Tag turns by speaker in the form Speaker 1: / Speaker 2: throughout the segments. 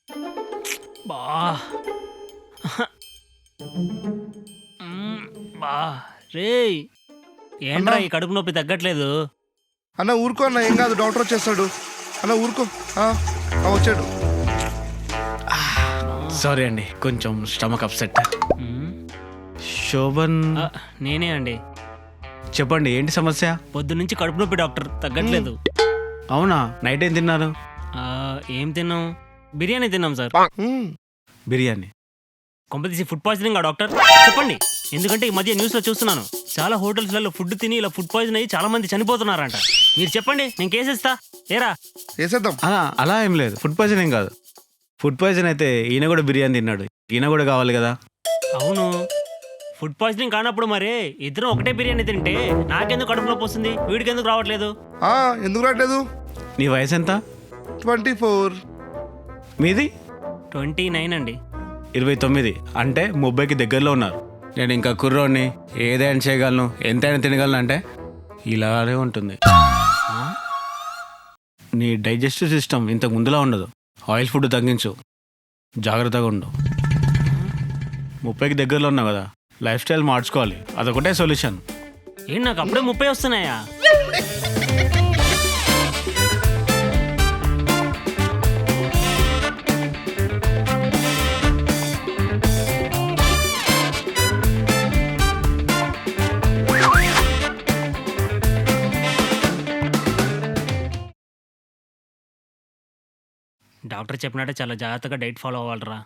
Speaker 1: బా బా రే ఏంట్రా ఈ కడుపు నొప్పి తగ్గట్లేదు.
Speaker 2: అన్న ఊరుకో అన్న, ఏం కాదు, డాక్టర్ వచ్చేస్తాడు. అన్న ఊరుకో. వచ్చాడు.
Speaker 3: సారీ అండి, కొంచెం స్టమక్ అప్సెట్. శోభన్
Speaker 1: నేనే అండి.
Speaker 3: చెప్పండి, ఏంటి సమస్య?
Speaker 1: పొద్దున్నుంచి కడుపు నొప్పి డాక్టర్, తగ్గట్లేదు.
Speaker 3: అవునా, నైట్ ఏం తిన్నారు?
Speaker 1: ఏం తిన్నాం? బిర్యానీ తిన్నాం సార్.
Speaker 3: బిర్యానీ.
Speaker 1: కొంపతీసి ఫుడ్ పాయిజనింగ్ డాక్టర్? చెప్పండి, ఎందుకంటే ఈ మధ్య న్యూస్లో చూస్తున్నాను చాలా హోటల్స్లలో ఫుడ్ తిని ఇలా ఫుడ్ పాయిజన్ అయ్యి చాలా మంది చనిపోతున్నారంట. మీరు చెప్పండి, నేను కేసేస్తా. ఏరా
Speaker 2: వేసేద్దాం.
Speaker 3: అలా ఏం లేదు, ఫుడ్ పాయిజన్ ఏం కాదు. ఫుడ్ పాయిజన్ అయితే ఈయన కూడా బిర్యానీ తిన్నాడు, ఈయన కూడా కావాలి కదా.
Speaker 1: అవును, ఫుడ్ పాయిజనింగ్ కానప్పుడు మరి ఇద్దరం ఒకటే బిర్యానీ తింటే నాకెందుకు కడుపు నొప్పి వస్తుంది, వీడికి ఎందుకు రావట్లేదు?
Speaker 2: ఎందుకు రావట్లేదు?
Speaker 3: నీ వయసు ఎంత?
Speaker 2: 24.
Speaker 3: మీది?
Speaker 1: 29 అండి.
Speaker 3: 29. అంటే 30కి దగ్గరలో ఉన్నారు. నేను ఇంకా కుర్రోని, ఏదైనా చేయగలను, ఎంతైనా తినగలను అంటే ఇలానే ఉంటుంది. నీ డైజెస్టివ్ సిస్టమ్ ఇంతకు ముందులా ఉండదు. ఆయిల్ ఫుడ్ తగ్గించు, జాగ్రత్తగా ఉండు. 30కి దగ్గరలో ఉన్నావు కదా, లైఫ్ స్టైల్ మార్చుకోవాలి, అదొకటే సొల్యూషన్.
Speaker 1: ఏంటి నాకు అప్పుడే 30 వస్తున్నాయా? డాక్టర్ చెప్పినట్టే చాలా జాగ్రత్తగా డైట్ ఫాలో అవ్వాలరా.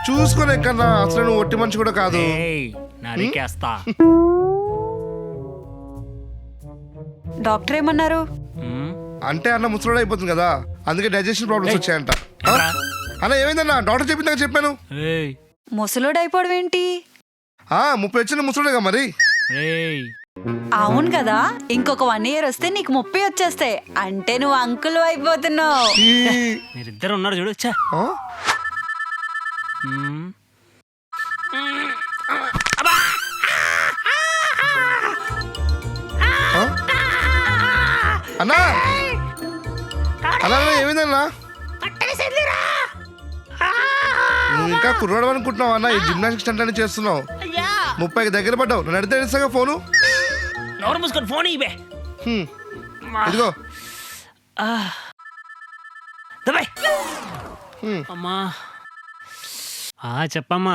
Speaker 2: చూసుకోలే కన్నా, అసలు నువ్వు ఒట్టి మనిషి కూడా కాదు.
Speaker 1: నరికేస్తా.
Speaker 4: డాక్టర్ ఏమన్నారు?
Speaker 2: అంటే అన్న ముసలోడు అయిపోతుంది కదా, అందుకే డైజెషన్ ప్రాబ్లమ్స్ వచ్చాయంట. అన్న ఏమైందన్నా? డాక్టర్ చెప్పిందాక చెప్పాను.
Speaker 4: ముసలోడు అయిపోవడం ఏంటి?
Speaker 2: 30 వచ్చిన ముసలోడేగా మరి.
Speaker 4: అవును కదా, ఇంకొక 1 year వస్తే నీకు 30 వచ్చేస్తాయి. అంటే నువ్వు అంకుల్ అయిపోతున్నావు.
Speaker 1: మీరిద్దరు ఉన్నారు చూడు.
Speaker 2: అన్నా అలా ఏమైందన్నా? నువ్వు ఇంకా కుర్రాడు అనుకుంటున్నావు అన్న, ఈ జిమ్నాస్టిక్స్ అంటే చేస్తున్నావు. 30కి దగ్గర పడ్డావు. నన్ను అడిగితే ఇస్తాగా ఫోను.
Speaker 1: నోరు మూసుకొని ఫోన్ ఇవే.
Speaker 2: ఇదిగో.
Speaker 1: అమ్మా చెప్పమ్మా.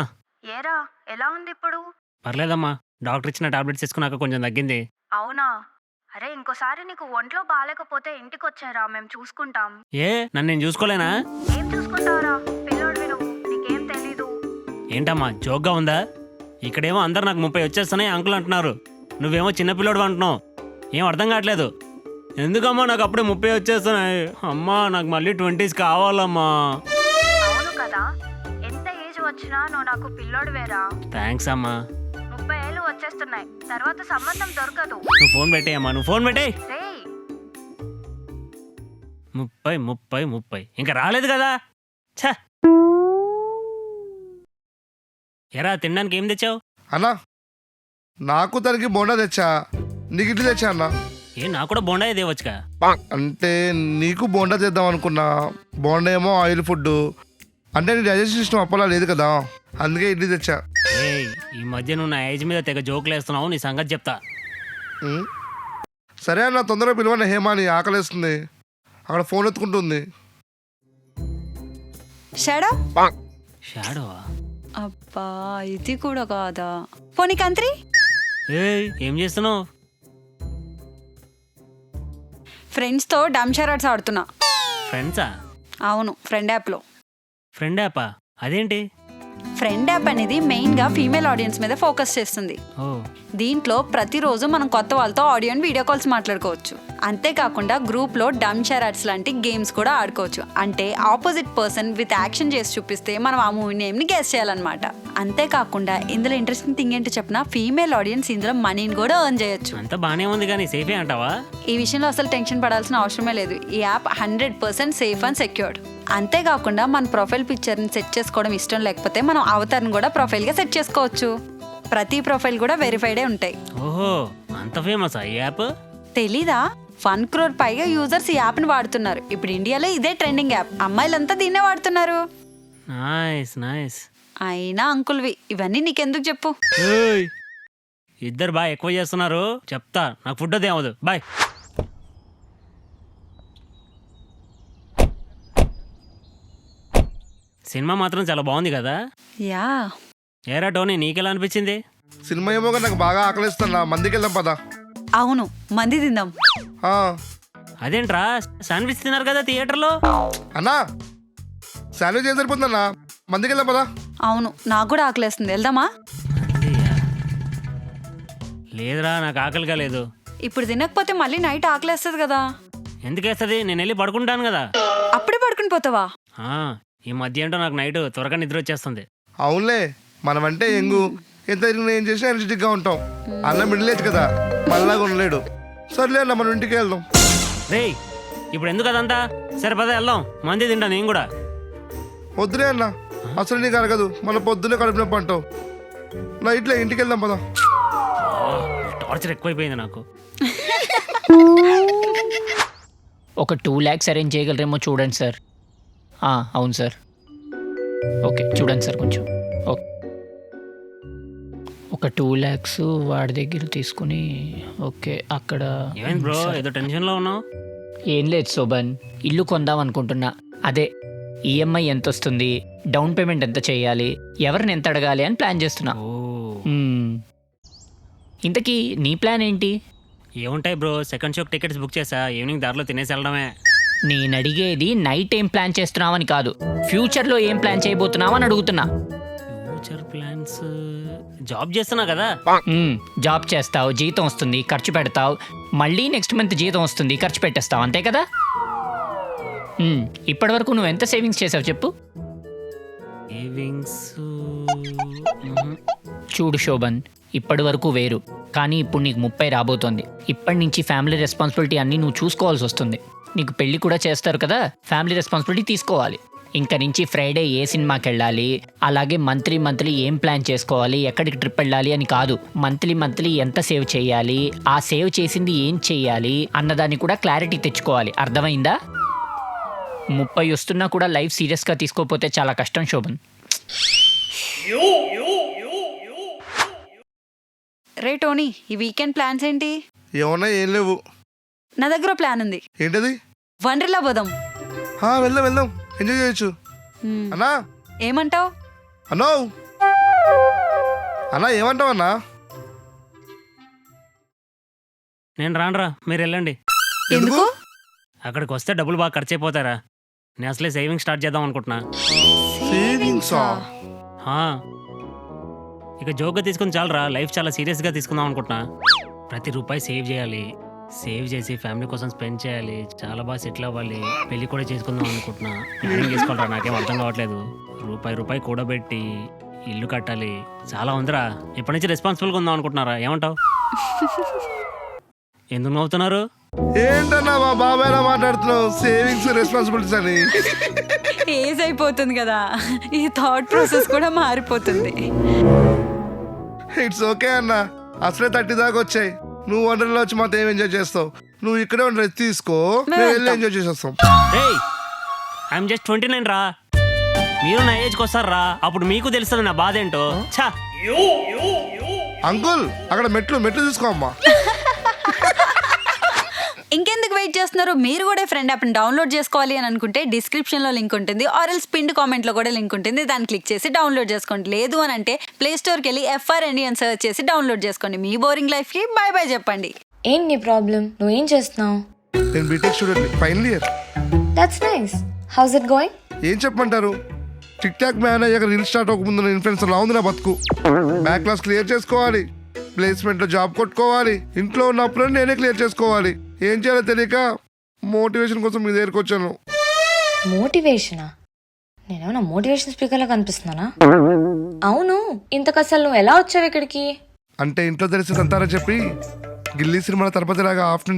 Speaker 4: ఏరా, ఎలా ఉంది ఇప్పుడు?
Speaker 1: పర్లేదమ్మా, డాక్టర్ ఇచ్చిన టాబ్లెట్స్ తీసుకున్నాక కొంచెం తగ్గింది.
Speaker 4: అవునా? అరే, ఇంకోసారి నీకు ఒంట్లో బాగాలేకపోతే ఇంటికి వచ్చారా, మేము చూసుకుంటాం.
Speaker 1: నన్ను నేను చూసుకోలేనా?
Speaker 4: ఏం చూసుకుంటావరా, పిల్లోడివి నువ్వు, నీకేం తెలీదు.
Speaker 1: ఏంటమ్మా జోక్గా ఉందా? ఇక్కడేమో అందరు నాకు 30 వచ్చేస్తున్నాయి అంకుల్ అంటున్నారు, నువ్వేమో చిన్నపిల్లోడు అంటున్నావు. ఏం అర్థం కావట్లేదు. ఎందుకమ్మా నాకు అప్పుడే 30 వచ్చేస్తున్నాయి? అమ్మా నాకు మళ్ళీ 20s కావాలమ్మా.
Speaker 4: అవును కదా, ఎంత ఏజ్ వచ్చినా నువ్వు నాకు పిల్లోడు వేరా.
Speaker 1: థ్యాంక్స్ అమ్మా.
Speaker 4: 30 ఏళ్ళు వచ్చేస్తున్నాయి, తర్వాత సంబంధం దొరకదు.
Speaker 1: నువ్వు ఫోన్ పెట్టేయమ్మా, నువ్వు ఫోన్ పెట్టే. 30 ఇంకా రాలేదు కదా. ఛ, ఎరా తినడానికి ఏం తెచ్చావు?
Speaker 2: అన్నా నాకు తనకి బోండా తెచ్చా, నీకు ఇడ్లీ తెచ్చా అన్న.
Speaker 1: నాకు కూడా బోండా తేవచ్చుగా.
Speaker 2: అంటే నీకు బోండా తెద్దాం అనుకున్నా. బోండా ఏమో ఆయిల్ ఫుడ్, అంటే నీ డైజెషన్ సిస్టమ్ అప్పలా లేదు కదా, అందుకే ఇడ్లీ తెచ్చా.
Speaker 1: ఈ మధ్య నువ్వు నా ఏజ్ మీద తెగ జోకులు వేస్తున్నావు, నీ సంగతి చెప్తా.
Speaker 2: సరే అన్న, తొందరగా పిలవన్న, హేమాని ఆకలేస్తుంది, అక్కడ ఫోన్ ఎత్తుకుంటుంది.
Speaker 4: షాడో?
Speaker 1: షాడోవా?
Speaker 4: అబ్బా, ఇది కూడా కాదా. పోనీ కంత్రి.
Speaker 1: ఏం చేస్తున్నావు?
Speaker 4: ఫ్రెండ్స్తో డమ్ షరాట్స్ ఆడుతున్నా.
Speaker 1: ఫ్రెండ్సా?
Speaker 4: అవును, ఫ్రెండ్ యాప్లో.
Speaker 1: ఫ్రెండ్ యాపా? అదేంటి?
Speaker 4: ఫ్రెండ్ యాప్ అనేది మెయిన్గా ఫీమేల్ ఆడియన్స్ మీద ఫోకస్ చేస్తుంది. దీంట్లో ప్రతిరోజు మనం కొత్త వాళ్ళతో ఆడియో అండ్ వీడియో కాల్స్ మాట్లాడుకోవచ్చు. అంతేకాకుండా గ్రూప్లో డమ్ షరాట్స్ లాంటి గేమ్స్ కూడా ఆడుకోవచ్చు. అంటే ఆపోజిట్ పర్సన్ విత్ యాక్షన్ చేసి చూపిస్తే మనం ఆ మూవీ నేమ్ని గెస్ చేయాలన్నమాట. అంతేకాకుండా ఇందులో ఇంట్రెస్టింగ్ థింగ్ ఏంటో చెప్పిన, ఫీమేల్ ఆడియన్స్ ఇందులో మనీని కూడా ఎర్న్ చేయొచ్చు.
Speaker 1: అంతా బానే ఉంది కానీ సేఫే అంటావా?
Speaker 4: ఈ విషయంలో అసలు టెన్షన్ పడాల్సిన అవసరమే లేదు. ఈ యాప్ 100% సేఫ్ అండ్ సెక్యూర్డ్. అంతేకాకుండా మన ప్రొఫైల్ పిక్చర్ని సెట్ చేసుకోవడం ఇష్టం లేకపోతే మనం అవతార్ని కూడా ప్రొఫైల్గా సెట్ చేసుకోవచ్చు. ప్రతి ప్రొఫైల్ కూడా వెరిఫైడే ఉంటాయి.
Speaker 1: ఓహో, అంత ఫేమస్ ఈ యాప్?
Speaker 4: తెలీదా? 1 crore పైగా యూజర్స్ ఈ యాప్ని వాడుతున్నారు. ఇప్పుడు ఇండియాలో ఇదే ట్రెండింగ్ యాప్. అమ్మాయిలంతా దీన్నే వాడుతున్నారు.
Speaker 1: Nice nice.
Speaker 4: అయినా అంకుల్వి ఇవన్నీ నీకెందుకు చెప్పు.
Speaker 1: ఏయ్, ఇద్దరు బాగా ఎక్కువ చేస్తున్నారు. చెప్తా, నాకు ఫుడ్ అదే అవ్వదు. బాయ్. సినిమా మాత్రం చాలా బాగుంది కదా.
Speaker 4: యా,
Speaker 1: ఏరా టోనీ, నీకెలా అనిపించింది?
Speaker 2: సినిమా ఏమో కానీ నాకు బాగా ఆకలిస్తున్నా, మందికి వెళ్దాం పదా.
Speaker 4: అవును, మంది తిందాం.
Speaker 2: ఆ,
Speaker 1: అదేంట్రా, శాండ్విచ్ తిన్నారు కదా థియేటర్లో.
Speaker 2: అన్నా శాండ్విచ్ ఏం సరిపోతుందన్నా, మందికి వెళ్దాం పదా.
Speaker 4: అవును, నాకు కూడా ఆకలేస్తుంది. వెళ్దామా?
Speaker 1: లేదురా, నాకు ఆకలిగా లేదు.
Speaker 4: ఇప్పుడు తినకపోతే మళ్ళీ నైట్ ఆకలేస్తుంది కదా.
Speaker 1: ఎందుకేస్తుంది? నేను వెళ్ళి పడుకుంటాను కదా.
Speaker 4: అప్పుడే పడుకుని పోతావా?
Speaker 1: ఆ, ఈ మధ్య ఏంటో నాకు నైట్ త్వరగా నిద్ర వచ్చేస్తుంది.
Speaker 2: అవునులే, మనమంటే ఎంగు ఎంత ఏం చేసినా ఎనర్జెటిక్గా ఉంటాం. అన్న మిడిల్ ఏజ్ కదా, మళ్ళాగా ఉండలేడు. సర్లే అన్న, మనం ఇంటికి వెళ్దాం.
Speaker 1: రేయ్, ఇప్పుడు ఎందుకు అదంతా? సరే పద వెళ్దాం, మంది తింటా నేను కూడా.
Speaker 2: వద్దులే అన్న, అసలు నీకు అరగదు, మన పొద్దున్నే కడుపు నొప్పి అంటావు. నైట్లో ఇంటికి వెళ్దాం పదా.
Speaker 1: టార్చర్ ఎక్కువైపోయింది నాకు.
Speaker 5: ఒక 2 lakhs అరేంజ్ చేయగలరేమో చూడండి సార్. అవును సార్. ఓకే, చూడండి సార్ కొంచెం. ఓకే, ఒక 2 lakhs వాడి దగ్గర తీసుకుని. ఓకే, అక్కడ
Speaker 1: ఏమైంది బ్రో, ఏదో టెన్షన్లో ఉన్నావు?
Speaker 5: ఏం లేదు శోభన్, ఇల్లు కొందాం అనుకుంటున్నా. అదే ఈఎంఐ ఎంత వస్తుంది, డౌన్ పేమెంట్ ఎంత చేయాలి, ఎవరిని ఎంత అడగాలి అని ప్లాన్ చేస్తున్నా.
Speaker 1: ఓ,
Speaker 5: ఇంతకీ నీ ప్లాన్ ఏంటి?
Speaker 1: ఏముంటాయి బ్రో, సెకండ్ షోకి టికెట్స్ బుక్ చేసా, ఈవినింగ్ దారిలో తినేసి వెళ్ళడమే.
Speaker 5: నేను అడిగేది నైట్ ఏం ప్లాన్ చేస్తున్నావని కాదు, ఫ్యూచర్లో ఏం ప్లాన్ చేయబోతున్నావని అడుగుతున్నా.
Speaker 1: ఫ్యూచర్ ప్లాన్స్, జాబ్ చేస్తున్నా కదా.
Speaker 5: జాబ్ చేస్తావు, జీతం వస్తుంది, ఖర్చు పెడతావు, మళ్ళీ నెక్స్ట్ మంత్ జీతం వస్తుంది, ఖర్చు పెట్టేస్తావు, అంతే కదా. ఇప్పటి వరకు నువ్వు ఎంత సేవింగ్స్ చేసావు చెప్పు.
Speaker 1: సేవింగ్స్
Speaker 5: చూడు శోభన్, ఇప్పటి వరకు వేరు, కానీ ఇప్పుడు నీకు 30 రాబోతోంది. ఇప్పటి నుంచి ఫ్యామిలీ రెస్పాన్సిబిలిటీ అన్నీ నువ్వు చూసుకోవాల్సి వస్తుంది. నీకు పెళ్ళి కూడా చేస్తారు కదా, ఫ్యామిలీ రెస్పాన్సిబిలిటీ తీసుకోవాలి. ఇంక నుంచి ఫ్రైడే ఏ సినిమాకి వెళ్ళాలి, అలాగే మంత్లీ ఏం ప్లాన్ చేసుకోవాలి, ఎక్కడికి ట్రిప్ వెళ్ళాలి అని కాదు, మంత్లీ ఎంత సేవ్ చేయాలి, ఆ సేవ్ చేసింది ఏం చేయాలి అన్నదాన్ని కూడా క్లారిటీ తెచ్చుకోవాలి. అర్థమైందా? 30 వస్తున్నా కూడా లైఫ్ సీరియస్గా తీసుకోకపోతే చాలా కష్టం శోభన్.
Speaker 4: రే టోనీ, ఈ వీకెండ్ ప్లాన్స్ ఏంటి?
Speaker 2: ఏమన్నా ఏం లేవు.
Speaker 4: నా దగ్గర ప్లాన్ ఉంది.
Speaker 2: ఏంటది?
Speaker 4: వండర్లా పోదాం.
Speaker 2: వెళ్దాం వెళ్దాం, ఎంజాయ్ చేయొచ్చు. అన్నా
Speaker 4: ఏమంటావు?
Speaker 2: అన్నో అన్నా, ఏమంటావు అన్నా?
Speaker 1: నేను రానరా, మీరు వెళ్ళండి.
Speaker 4: ఎందుకు?
Speaker 1: అక్కడికి వస్తే డబ్బులు బాగా ఖర్చు అయిపోతారా. నేను అసలే సేవింగ్ స్టార్ట్ చేద్దాం అనుకుంటున్నా.
Speaker 2: సేవింగ్సా?
Speaker 1: ఇక జోక్గా తీసుకుని చాలరా, లైఫ్ చాలా సీరియస్గా తీసుకుందాం అనుకుంటున్నా. ప్రతి రూపాయి సేవ్ చేయాలి, సేవ్ చేసి ఫ్యామిలీ కోసం స్పెండ్ చేయాలి, చాలా బాగా సెటిల్ అవ్వాలి, పెళ్లి కూడా చేసుకుందాం అనుకుంటున్నా. ప్లానింగ్ చేసుకోవాలరా, నాకేం అర్థం కావట్లేదు. రూపాయి కూడబెట్టి ఇల్లు కట్టాలి, చాలా ఉందిరా. ఇప్పటి నుంచి రెస్పాన్సిబుల్గా ఉందాం అనుకుంటున్నారా, ఏమంటావు? ఎందుకు నవ్వుతున్నారు?
Speaker 2: ఏంటన్నా మా బాబాయ్ మాట్లాడుతున్నావు, సేవింగ్స్ రెస్పాన్సిబిలిటీస్ అని?
Speaker 4: ఏజ్ అయిపోతుంది కదా, ఈ థాట్ ప్రాసెస్ కూడా మారిపోతుంది.
Speaker 2: ఇట్స్ ఓకే అన్న, అసలే 30 దాకా వచ్చాయి. నువ్వు వండర్లో వచ్చి మాతో ఏం ఎంజాయ్ చేస్తావు? నువ్వు ఇక్కడే ఉండి రెస్ట్ తీసుకో, మేము వెళ్ళి ఎంజాయ్ చేసేస్తాం.
Speaker 1: ఐఎమ్ జస్ట్ 29 రా, మీరు నా ఏజ్కి వస్తారా, అప్పుడు మీకు తెలుస్తుంది నా బాధ ఏంటో. ఛా,
Speaker 2: అంకుల్ అక్కడ మెట్లు చూసుకో అమ్మా.
Speaker 4: ఇంకెందుకు వెయిట్ చేస్తున్నారు? మీరు కూడా ఫ్రెండ్ యాప్ని డౌన్లోడ్ చేసుకోవాలి అని అనుకుంటే డిస్క్రిప్షన్లో లింక్ ఉంటుంది, ఆర్ఎల్స్ పిన్ కామెంట్లో కూడా లింక్ ఉంటుంది. దాన్ని క్లిక్ చేసి డౌన్లోడ్ చేసుకోండి. లేదు అని అంటే ప్లే స్టోర్కి వెళ్ళి FRND అని సెర్చ్ చేసి డౌన్లోడ్ చేసుకోండి. మీ బోరింగ్ లైఫ్కి బాయ్ బాయ్ చెప్పండి.
Speaker 6: ఏంటి నీ ప్రాబ్లం? నువ్వేం చేస్తున్నావు?
Speaker 2: నేను BTech student, final year.
Speaker 6: That's nice. How's it going?
Speaker 2: ఏం చెప్పమంటారు, టిక్ టాక్ మ్యాన్ అయ్యాక రీల్ స్టార్ట్ అవ్వకముందు ఇన్ఫ్లుయెన్సర్ లా ఉంది నా బతుకు. బ్యాక్ క్లాస్ క్లియర్ చేసుకోవాలి, ప్లేస్మెంట్లో జాబ్ కొట్టుకోవాలి, ఇంట్లో ఉన్న అప్పులను నేనే క్లియర్ చేసుకోవాలి. ఏం చేయాలో తెలియక మోటివేషన్ కోసం మీ దగ్గరికి వచ్చాను.
Speaker 6: మోటివేషనా? నేనేమన్నా మోటివేషన్ స్పీకర్లా కనిపిస్తున్నానా? అవును, ఇంతకు అసలు నువ్వు ఎలా వచ్చావు ఇక్కడికి?
Speaker 2: అంటే ఇంట్లో తెలిసి అంతారా చెప్పి గిల్లీ సినిమా తరపతిలాగా ఆఫ్టర్నూన్